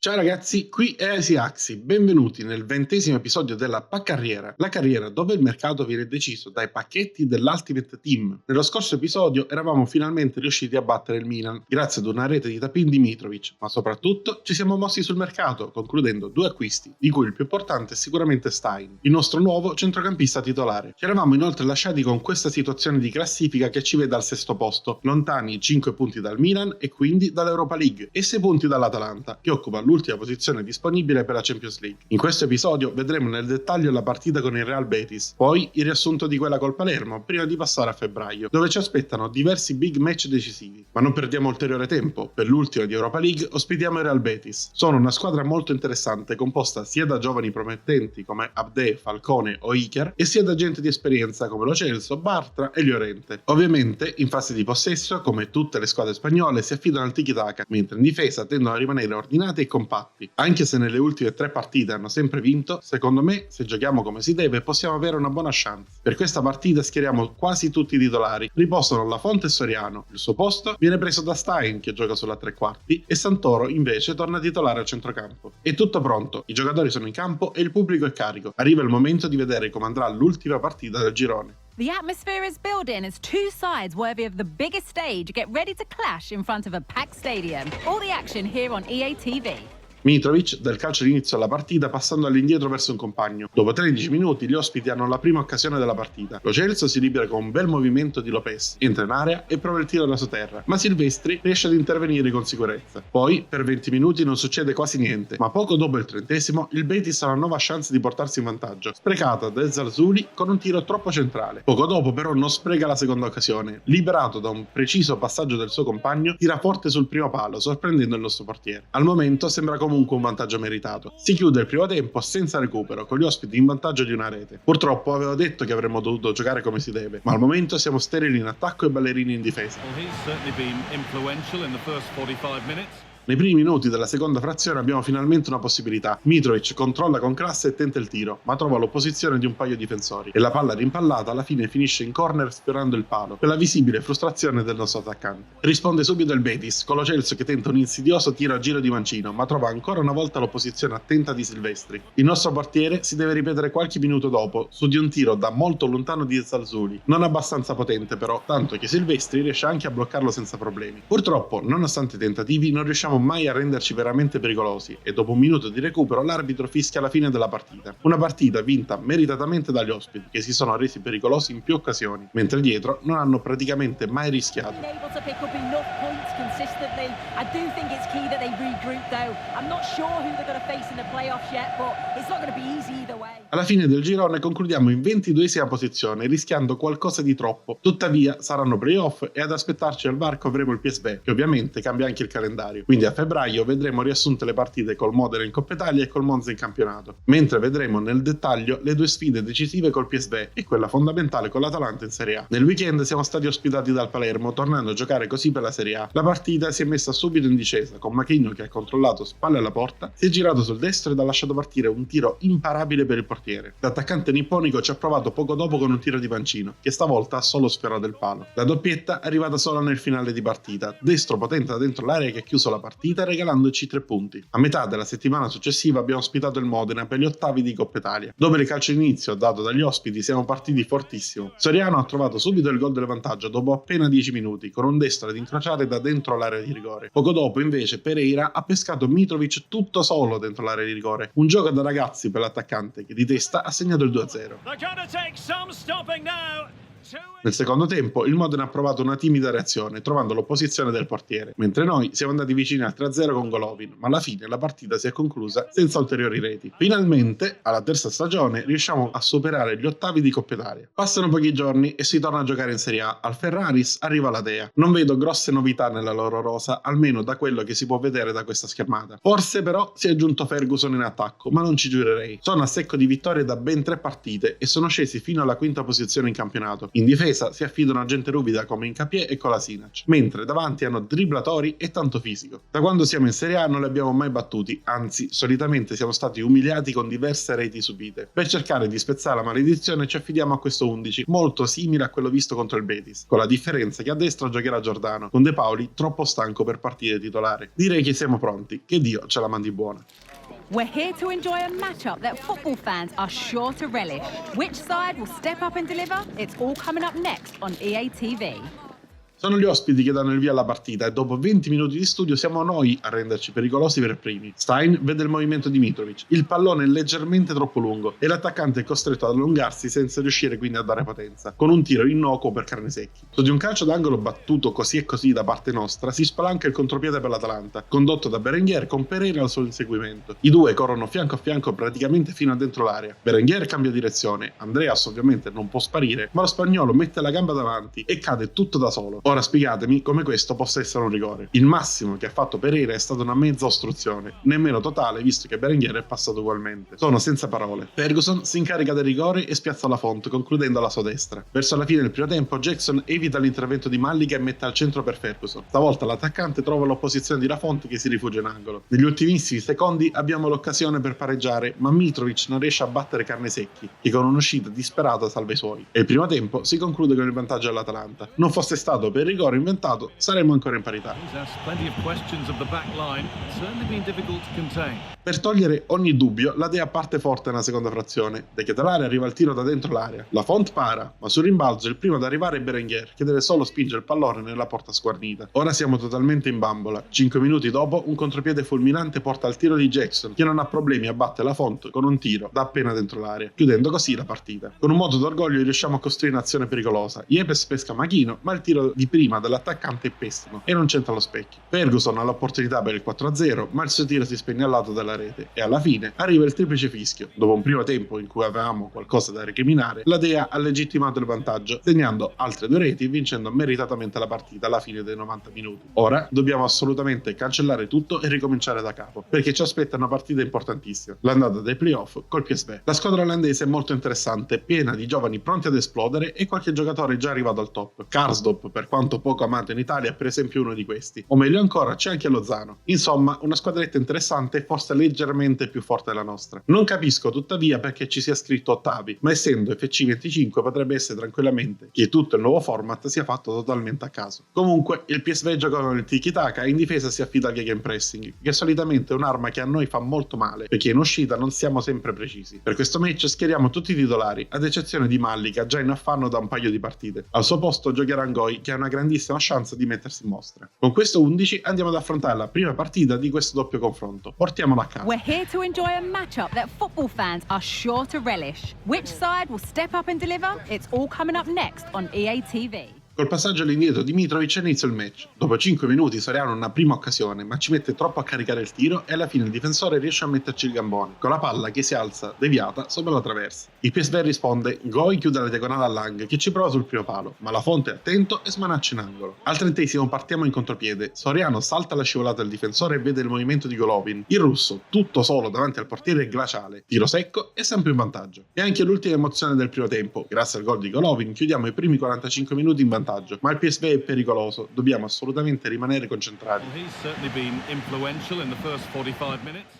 Ciao ragazzi, qui è Asiaxi, benvenuti nel 20° episodio della Paccarriera, la carriera dove il mercato viene deciso dai pacchetti dell'Ultimate Team. Nello scorso episodio eravamo finalmente riusciti a battere il Milan, grazie ad una rete di tap-in di Mitrovic, ma soprattutto ci siamo mossi sul mercato, concludendo 2 acquisti, di cui il più importante è sicuramente Stein, il nostro nuovo centrocampista titolare. Ci eravamo inoltre lasciati con questa situazione di classifica che ci vede al 6° posto, lontani 5 punti dal Milan e quindi dall'Europa League, e 6 punti dall'Atalanta, che occupa l'ultima posizione disponibile per la Champions League. In questo episodio vedremo nel dettaglio la partita con il Real Betis, poi il riassunto di quella col Palermo, prima di passare a febbraio, dove ci aspettano diversi big match decisivi. Ma non perdiamo ulteriore tempo, per l'ultima di Europa League ospitiamo il Real Betis. Sono una squadra molto interessante, composta sia da giovani promettenti come Abde, Falcone o Iker, e sia da gente di esperienza come Lo Celso, Bartra e Llorente. Ovviamente, in fase di possesso, come tutte le squadre spagnole, si affidano al tiki-taka, mentre in difesa tendono a rimanere ordinati e compatti. Anche se nelle ultime 3 partite hanno sempre vinto, secondo me, se giochiamo come si deve, possiamo avere una buona chance. Per questa partita schieriamo quasi tutti i titolari, riposano Lafont e Soriano. Il suo posto viene preso da Stein, che gioca sulla 3/4, e Santoro invece torna titolare al centrocampo. È tutto pronto, i giocatori sono in campo e il pubblico è carico. Arriva il momento di vedere come andrà l'ultima partita del girone. The atmosphere is building as two sides worthy of the biggest stage get ready to clash in front of a packed stadium. All the action here on EA TV. Mitrovic dà il calcio d'inizio alla partita passando all'indietro verso un compagno. Dopo 13 minuti gli ospiti hanno la prima occasione della partita. Lo Celso si libera con un bel movimento di Lopez, entra in area e prova il tiro da sotterra, ma Silvestri riesce ad intervenire con sicurezza. Poi per 20 minuti non succede quasi niente, ma poco dopo il 30° il Betis ha una nuova chance di portarsi in vantaggio, sprecata da Zarzuli con un tiro troppo centrale. Poco dopo però non spreca la seconda occasione, liberato da un preciso passaggio del suo compagno, tira forte sul primo palo, sorprendendo il nostro portiere. Al momento sembra comunque un vantaggio meritato. Si chiude il primo tempo senza recupero, con gli ospiti in vantaggio di una rete. Purtroppo avevo detto che avremmo dovuto giocare come si deve, ma al momento siamo sterili in attacco e ballerini in difesa. Nei primi minuti della seconda frazione abbiamo finalmente una possibilità. Mitrovic controlla con classe e tenta il tiro, ma trova l'opposizione di un paio di difensori e la palla rimpallata alla fine finisce in corner sfiorando il palo, per la visibile frustrazione del nostro attaccante. Risponde subito il Betis, con Lo Celso che tenta un insidioso tiro a giro di mancino, ma trova ancora una volta l'opposizione attenta di Silvestri. Il nostro portiere si deve ripetere qualche minuto dopo, su di un tiro da molto lontano di Zarzuli, non abbastanza potente però, tanto che Silvestri riesce anche a bloccarlo senza problemi. Purtroppo, nonostante i tentativi, non riusciamo mai a renderci veramente pericolosi e dopo un minuto di recupero l'arbitro fischia la fine della partita. Una partita vinta meritatamente dagli ospiti, che si sono resi pericolosi in più occasioni, mentre dietro non hanno praticamente mai rischiato. Alla fine del girone concludiamo in 22ª posizione, rischiando qualcosa di troppo. Tuttavia saranno playoff e ad aspettarci al varco avremo il PSV, che ovviamente cambia anche il calendario. Quindi a febbraio vedremo riassunte le partite col Modena in Coppa Italia e col Monza in campionato, mentre vedremo nel dettaglio le 2 sfide decisive col PSV e quella fondamentale con l'Atalanta in Serie A. Nel weekend siamo stati ospitati dal Palermo, tornando a giocare così per la Serie A. La partita si è messa subito in discesa, con Macchigno che ha controllato spalle alla porta, si è girato sul destro ed ha lasciato partire un tiro imparabile per il portiere. L'attaccante nipponico ci ha provato poco dopo con un tiro di mancino, che stavolta ha solo sfiorato il palo. La doppietta è arrivata solo nel finale di partita, destro potente da dentro l'area che ha chiuso la partita regalandoci 3 punti. A metà della settimana successiva abbiamo ospitato il Modena per gli ottavi di Coppa Italia. Dopo il calcio d'inizio dato dagli ospiti siamo partiti fortissimo. Soriano ha trovato subito il gol del vantaggio dopo appena 10 minuti, con un destro ad incrociare da dentro l'area di rigore. Poco dopo invece Pereira ha pescato Mitrovic tutto solo dentro l'area di rigore. Un gioco da ragazzi per l'attaccante che di testa ha segnato il 2-0. Nel secondo tempo il Modena ha provato una timida reazione, trovando l'opposizione del portiere, mentre noi siamo andati vicini al 3-0 con Golovin, ma alla fine la partita si è conclusa senza ulteriori reti. Finalmente, alla terza stagione, riusciamo a superare gli ottavi di Coppa Italia. Passano pochi giorni e si torna a giocare in Serie A. Al Ferraris arriva la Dea. Non vedo grosse novità nella loro rosa, almeno da quello che si può vedere da questa schermata. Forse però si è aggiunto Ferguson in attacco, ma non ci giurerei. Sono a secco di vittorie da ben 3 partite e sono scesi fino alla 5ª posizione in campionato. In difesa si affidano a gente ruvida come Hincapié e Kolasinac, mentre davanti hanno dribblatori e tanto fisico. Da quando siamo in Serie A non li abbiamo mai battuti, anzi solitamente siamo stati umiliati con diverse reti subite. Per cercare di spezzare la maledizione ci affidiamo a questo 11, molto simile a quello visto contro il Betis, con la differenza che a destra giocherà Giordano, con De Paoli troppo stanco per partire titolare. Direi che siamo pronti, che Dio ce la mandi buona. We're here to enjoy a matchup that football fans are sure to relish. Which side will step up and deliver? It's all coming up next on EA TV. Sono gli ospiti che danno il via alla partita e dopo 20 minuti di studio siamo noi a renderci pericolosi per primi. Stein vede il movimento di Mitrovic, il pallone è leggermente troppo lungo e l'attaccante è costretto ad allungarsi senza riuscire quindi a dare potenza, con un tiro innocuo per Carnesecchi. Su di un calcio d'angolo battuto così e così da parte nostra si spalanca il contropiede per l'Atalanta, condotto da Berenguer con Pereira al suo inseguimento. I due corrono fianco a fianco praticamente fino a dentro l'area. Berenguer cambia direzione, Andreas ovviamente non può sparire, ma lo spagnolo mette la gamba davanti e cade tutto da solo. Ora spiegatemi come questo possa essere un rigore. Il massimo che ha fatto Pereira è stata una mezza ostruzione, nemmeno totale visto che Berenguer è passato ugualmente. Sono senza parole. Ferguson si incarica del rigore e spiazza la Font concludendo alla sua destra. Verso la fine del primo tempo Jackson evita l'intervento di Mallica e mette al centro per Ferguson. Stavolta l'attaccante trova l'opposizione di Lafont che si rifugia in angolo. Negli ultimissimi secondi abbiamo l'occasione per pareggiare, ma Mitrovic non riesce a battere Carnesecchi, che con un'uscita disperata salva i suoi. E il primo tempo si conclude con il vantaggio dell'Atalanta. Non fosse stato per il rigore inventato, saremmo ancora in parità. Per togliere ogni dubbio, la Dea parte forte nella seconda frazione. De Ketelare arriva al tiro da dentro l'area. La Font para, ma sul rimbalzo il primo ad arrivare è Berenguer, che deve solo spingere il pallone nella porta sguarnita. Ora siamo totalmente in bambola. 5 minuti dopo, un contropiede fulminante porta al tiro di Jackson, che non ha problemi a battere la Font con un tiro da appena dentro l'area, chiudendo così la partita. Con un moto d'orgoglio riusciamo a costruire un'azione pericolosa. Yepes pesca Machino, ma il tiro di prima dell'attaccante è pessimo e non c'entra lo specchio. Ferguson ha l'opportunità per il 4-0, ma il suo tiro si spegne al lato della rete e alla fine arriva il triplice fischio. Dopo un primo tempo in cui avevamo qualcosa da recriminare, la Dea ha legittimato il vantaggio, segnando altre 2 reti e vincendo meritatamente la partita alla fine dei 90 minuti. Ora dobbiamo assolutamente cancellare tutto e ricominciare da capo, perché ci aspetta una partita importantissima, l'andata dei playoff col PSV. La squadra olandese è molto interessante, piena di giovani pronti ad esplodere e qualche giocatore già arrivato al top. Karsdorp, per quanto poco amato in Italia, è per esempio uno di questi, o meglio ancora c'è anche Lozano. Insomma, una squadretta interessante e forse leggermente più forte della nostra. Non capisco tuttavia perché ci sia scritto ottavi, ma essendo FC25 potrebbe essere tranquillamente che tutto il nuovo format sia fatto totalmente a caso. Comunque il PSV gioca con il tiki-taka e in difesa si affida al gegenpressing, che solitamente è un'arma che a noi fa molto male perché in uscita non siamo sempre precisi. Per questo match schieriamo tutti i titolari, ad eccezione di Mallica, già in affanno da un paio di partite. Al suo posto giocherà Ngoi, che ha una grandissima chance di mettersi in mostra. Con questo 11 andiamo ad affrontare la prima partita di questo doppio confronto. Portiamola a casa. We're here to enjoy a matchup that football fans are sure to relish. Which side will step up and deliver? It's all coming up next on EA TV. Col passaggio all'indietro di Mitrovic inizia il match. Dopo 5 minuti Soriano ha una prima occasione, ma ci mette troppo a caricare il tiro e alla fine il difensore riesce a metterci il gambone, con la palla che si alza deviata sopra la traversa. Il PSV risponde, Ngoi chiude la diagonale a Lang che ci prova sul primo palo, ma la Fonte è attento e smanaccia in angolo. Al 30° partiamo in contropiede, Soriano salta la scivolata del difensore e vede il movimento di Golovin. Il russo, tutto solo davanti al portiere è glaciale, tiro secco e sempre in vantaggio. E anche l'ultima emozione del primo tempo, grazie al gol di Golovin chiudiamo i primi 45 minuti in vantaggio. Ma il PSV è pericoloso, dobbiamo assolutamente rimanere concentrati.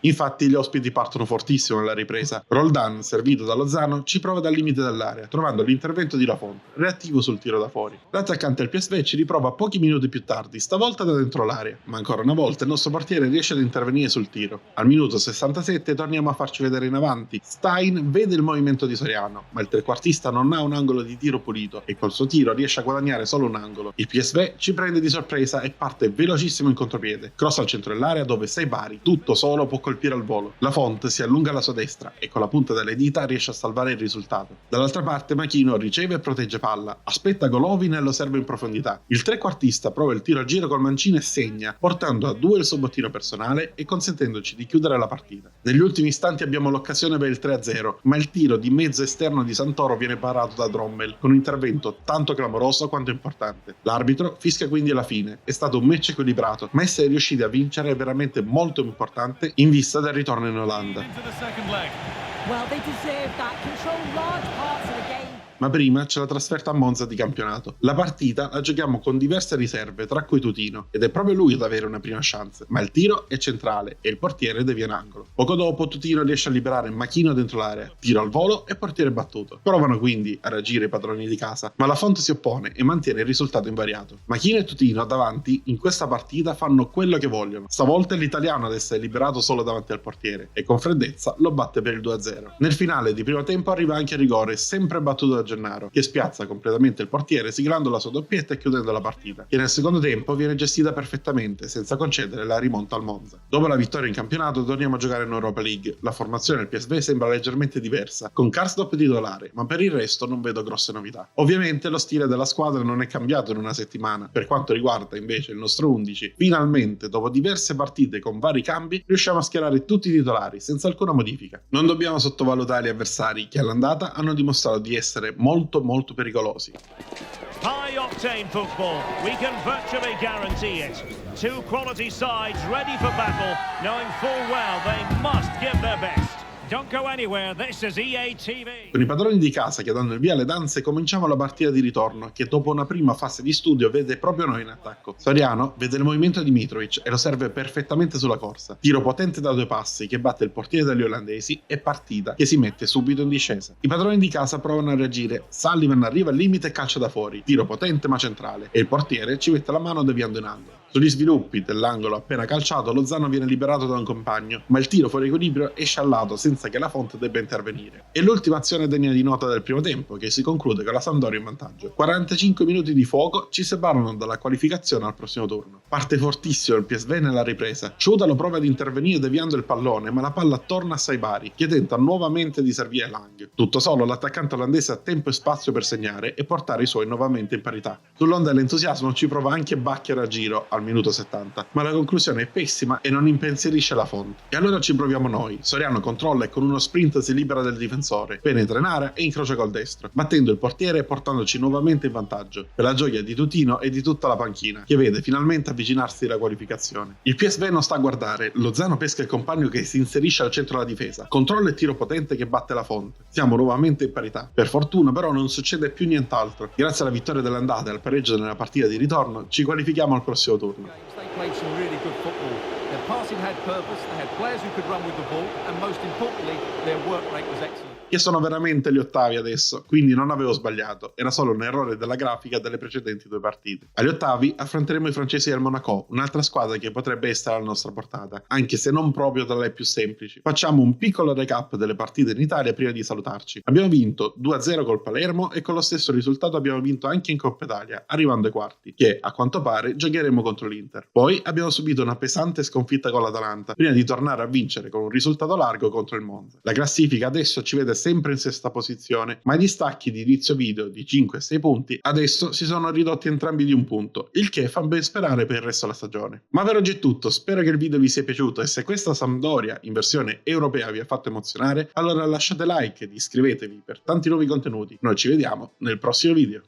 Infatti gli ospiti partono fortissimo nella ripresa. Roldan, servito da Lozano, ci prova dal limite dell'area, trovando l'intervento di Lafont, reattivo sul tiro da fuori. L'attaccante del PSV ci riprova pochi minuti più tardi, stavolta da dentro l'area, ma ancora una volta il nostro portiere riesce ad intervenire sul tiro. Al minuto 67 torniamo a farci vedere in avanti. Stein vede il movimento di Soriano, ma il trequartista non ha un angolo di tiro pulito e col suo tiro riesce a guadagnare solo un angolo. Il PSV ci prende di sorpresa e parte velocissimo in contropiede. Cross al centro dell'area dove Seibari, tutto solo, può colpire al volo. La Font si allunga alla sua destra e con la punta delle dita riesce a salvare il risultato. Dall'altra parte Machino riceve e protegge palla, aspetta Golovin e lo serve in profondità. Il trequartista prova il tiro a giro col mancino e segna, portando a 2 il suo bottino personale e consentendoci di chiudere la partita. Negli ultimi istanti abbiamo l'occasione per il 3-0, ma il tiro di mezzo esterno di Santoro viene parato da Drommel, con un intervento tanto clamoroso quanto importante. L'arbitro fischia quindi alla fine. È stato un match equilibrato, ma essere riusciti a vincere è veramente molto importante in vista del ritorno in Olanda. Ma prima c'è la trasferta a Monza di campionato. La partita la giochiamo con diverse riserve, tra cui Tutino, ed è proprio lui ad avere una prima chance, ma il tiro è centrale e il portiere devia in angolo. Poco dopo Tutino riesce a liberare Machino dentro l'area, tiro al volo e portiere battuto. Provano quindi a reagire i padroni di casa, ma la Font si oppone e mantiene il risultato invariato. Machino e Tutino davanti in questa partita fanno quello che vogliono. Stavolta è l'italiano ad essere liberato solo davanti al portiere e con freddezza lo batte per il 2-0. Nel finale di primo tempo arriva anche il rigore, sempre battuto da Gennaro, che spiazza completamente il portiere siglando la sua doppietta e chiudendo la partita, che nel secondo tempo viene gestita perfettamente senza concedere la rimonta al Monza. Dopo la vittoria in campionato torniamo a giocare in Europa League. La formazione del PSV sembra leggermente diversa, con Karsdorp titolare, ma per il resto non vedo grosse novità. Ovviamente lo stile della squadra non è cambiato in una settimana. Per quanto riguarda invece il nostro 11, finalmente dopo diverse partite con vari cambi riusciamo a schierare tutti i titolari senza alcuna modifica. Non dobbiamo sottovalutare gli avversari che all'andata hanno dimostrato di essere molto pericolosi. High octane football, we can virtually guarantee it. Two quality sides ready for battle, knowing full well they must give their best. Don't go anywhere, this is EA TV. Con i padroni di casa che danno il via alle danze cominciamo la partita di ritorno che dopo una prima fase di studio vede proprio noi in attacco. Soriano vede il movimento di Mitrovic e lo serve perfettamente sulla corsa. Tiro potente da 2 passi che batte il portiere degli olandesi e partita che si mette subito in discesa. I padroni di casa provano a reagire, Sullivan arriva al limite e calcia da fuori, tiro potente ma centrale e il portiere ci mette la mano deviando in angolo. Sugli sviluppi dell'angolo appena calciato Lozano viene liberato da un compagno, ma il tiro fuori equilibrio esce al lato senza che la Font debba intervenire. E l'ultima azione degna di nota del primo tempo, che si conclude con la Sampdoria in vantaggio. 45 minuti di fuoco ci separano dalla qualificazione al prossimo turno. Parte fortissimo il PSV nella ripresa. Ciudalo prova ad intervenire deviando il pallone, ma la palla torna a Saibari, che tenta nuovamente di servire Lang. Tutto solo l'attaccante olandese ha tempo e spazio per segnare e portare i suoi nuovamente in parità. Sull'onda dell'entusiasmo ci prova anche Bacchier a giro al minuto 70, ma la conclusione è pessima e non impensierisce la Font. E allora ci proviamo noi. Soriano controlla e con uno sprint si libera del difensore, penetra in area e incrocia col destro, battendo il portiere e portandoci nuovamente in vantaggio, per la gioia di Tutino e di tutta la panchina, che vede finalmente avvicinarsi la qualificazione. Il PSV non sta a guardare, Lozano pesca il compagno che si inserisce al centro della difesa, controlla e tiro potente che batte la Font. Siamo nuovamente in parità. Per fortuna però non succede più nient'altro. Grazie alla vittoria dell'andata e al pareggio nella partita di ritorno ci qualifichiamo al prossimo turno. They played some really good football. Their passing had purpose, they had players who could run with the ball, and most importantly, their work rate was excellent. Che sono veramente gli ottavi adesso, quindi non avevo sbagliato, era solo un errore della grafica delle precedenti 2 partite. Agli ottavi affronteremo i francesi del Monaco, un'altra squadra che potrebbe essere alla nostra portata, anche se non proprio tra le più semplici. Facciamo un piccolo recap delle partite in Italia prima di salutarci. Abbiamo vinto 2-0 col Palermo e con lo stesso risultato abbiamo vinto anche in Coppa Italia, arrivando ai quarti, che a quanto pare giocheremo contro l'Inter. Poi abbiamo subito una pesante sconfitta con l'Atalanta, prima di tornare a vincere con un risultato largo contro il Monza. La classifica adesso ci vede sempre in sesta posizione, ma i distacchi di inizio video di 5 e 6 punti adesso si sono ridotti entrambi di un punto, il che fa ben sperare per il resto della stagione. Ma per oggi è tutto, spero che il video vi sia piaciuto e se questa Sampdoria in versione europea vi ha fatto emozionare, allora lasciate like ed iscrivetevi per tanti nuovi contenuti. Noi ci vediamo nel prossimo video.